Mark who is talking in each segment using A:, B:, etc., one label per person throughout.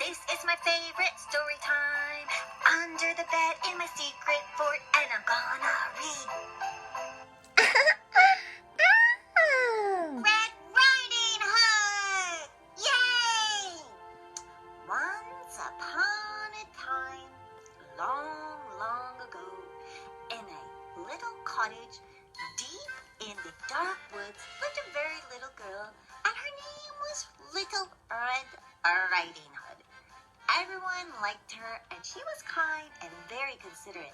A: This is my favorite story time. Under the bed in my secret fort, and I'm gonna read. Red Riding Hood! Yay! Once upon a time, long, long ago, in a little cottage deep in the dark woods, lived a very little girl, and her name was Little Red Riding Hood. Everyone liked her, and she was kind and very considerate.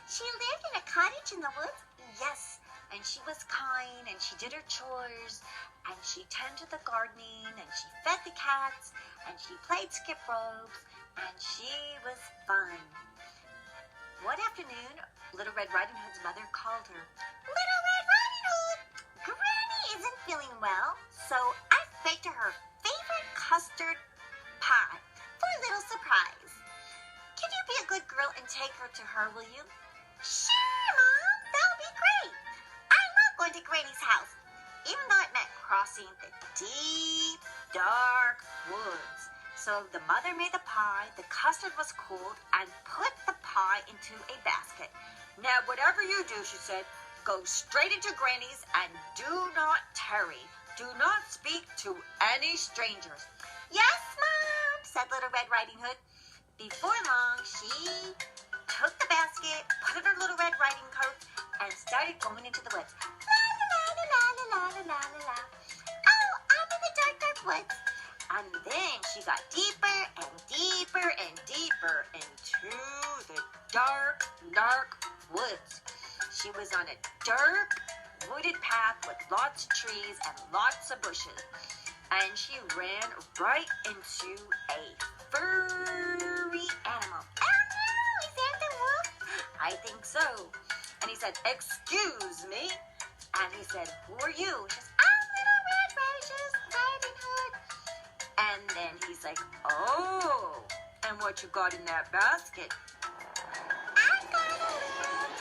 A: She lived in a cottage in the woods? Yes, and she was kind, and she did her chores, and she tended the gardening, and she fed the cats, and she played skip ropes, and she was fun. One afternoon, Little Red Riding Hood's mother called her. Little Red Riding Hood, Granny isn't feeling well, so I baked her favorite custard pie for a little surprise. Can you be a good girl and take her to her, will you? Sure, Mom, that'll be great. I love going to Granny's house, even though it meant crossing the deep, dark woods. So the mother made the pie, the custard was cooled, and put the pie into a basket. Now, whatever you do, she said, go straight into Granny's and do not tarry. Do not speak to any strangers. Yes, Mom, said Little Red Riding Hood. Before long, she took the basket, put on her little red riding coat, and started going into the woods. La la la la la la la la la la. Oh, I'm in the dark, dark woods. And then she got deeper and deeper and deeper into the dark, dark woods. She was on a dark, wooded path with lots of trees and lots of bushes. And she ran right into a furry animal. Oh no, is that the wolf? I think so. And he said, excuse me. And he said, who are you? She says, I'm Little Red Riding Hood. And then he's like, oh, and what you got in that basket? I got a little present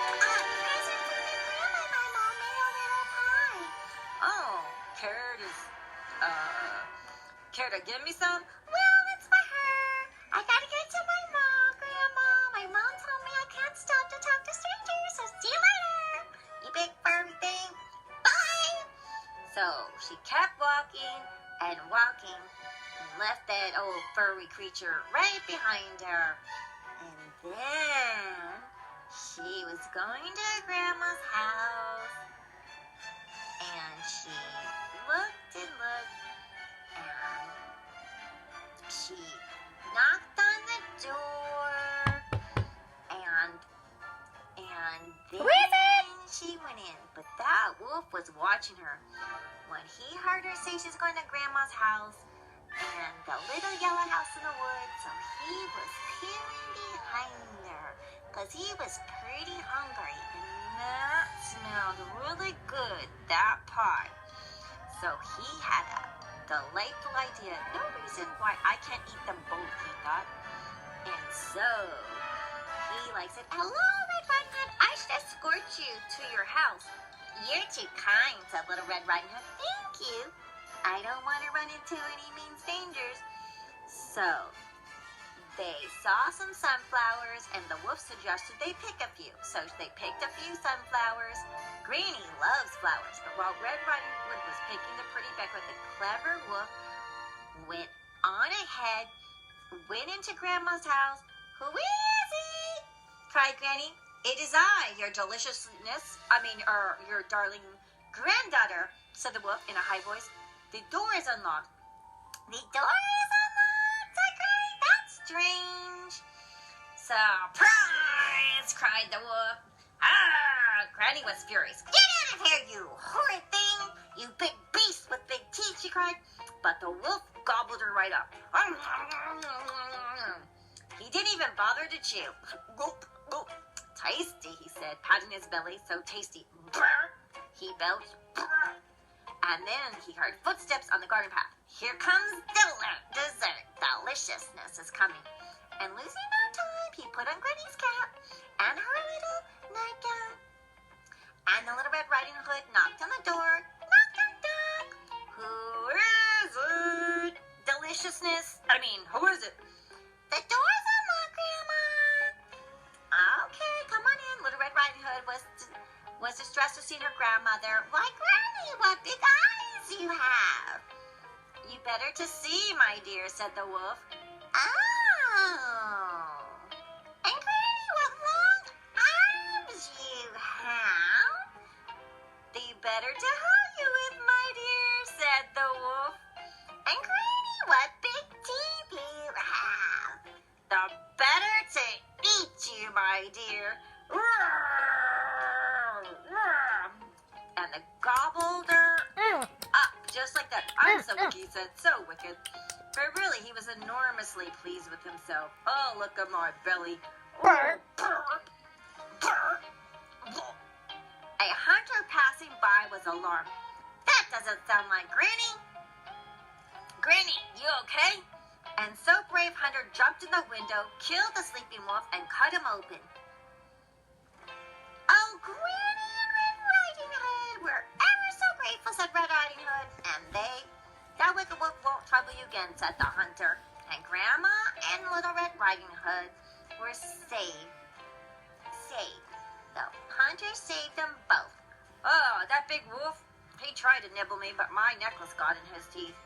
A: for my grandma. My mom made a little pie. Oh, care to give me some? Well, it's for her. I gotta get to my mom, Grandma. My mom told me I can't stop to talk to strangers, so see you later. You big furry thing. Bye. So she kept walking and walking and left that old furry creature right behind her. And then she was going to her grandma's house, and she looked and looked, and she knocked on the door, and then she went in. But that wolf was watching her. When he heard her say she's going to Grandma's house and the little yellow house in the woods, so he was peering behind her because he was pretty hungry, and that smelled really good, that pie. So he had a delightful idea. No reason why I can't eat them both, he thought. And so he said, hello, Red Riding Hood. I should escort you to your house. You're too kind, said Little Red Riding Hood. Thank you. I don't want to run into any mean strangers. So they saw some sunflowers, and the wolf suggested they pick a few. So they picked a few sunflowers. Granny loves flowers, but while Red Riding Hood was picking the pretty becca, the clever wolf went on ahead, went into Grandma's house. Who is it? Cried Granny. It is I, your your darling granddaughter, said the wolf in a high voice. The door is unlocked. The door is unlocked, said Granny. That's strange. Surprise, cried the wolf. Granny was furious. Get out of here, you horrid thing! You big beast with big teeth, she cried. But the wolf gobbled her right up. He didn't even bother to chew. Gulp, gulp. Tasty, he said, patting his belly. So tasty. Brr. He belched. Brr. And then he heard footsteps on the garden path. Here comes dessert. Deliciousness is coming. And losing no time, he put on Granny's cap and her little nightgown. And the Little Red Riding Hood knocked on the door. Knock, knock, knock. Who is Hood was distressed to see her grandmother. Why, Granny, what big eyes you have! You better to see, my dear, said the wolf. Oh. And Granny, what long arms you have! The better to hold you with, my dear, said the wolf. And Granny, what big teeth you have! The better to eat you, my dear. And the gobbled her up just like that. I'm so wicked, he said, so wicked. But really, he was enormously pleased with himself. Oh, look at my belly. A hunter passing by was alarmed. That doesn't sound like Granny. Granny, you okay? And so brave hunter jumped in the window, killed the sleeping wolf, and cut him open. Oh, Granny and Red Riding Hood, we're ever so grateful, said Red Riding Hood. And that wicked wolf won't trouble you again, said the hunter. And Grandma and Little Red Riding Hood were saved. The hunter saved them both. Oh, that big wolf, he tried to nibble me, but my necklace got in his teeth.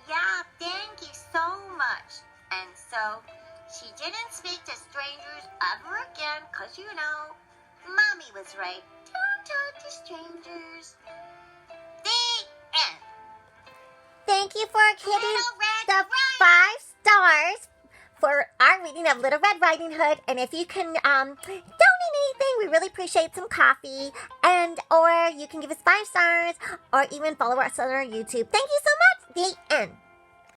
A: Yeah, thank you so much. And so, she didn't speak to strangers ever again, 'cause you know, Mommy was right. Don't talk to strangers. The end.
B: Thank you for hitting the 5 stars for our reading of Little Red Riding Hood. And if you can donate anything, we really appreciate some coffee. Or you can give us 5 stars or even follow us on our YouTube. Thank you so much. The end.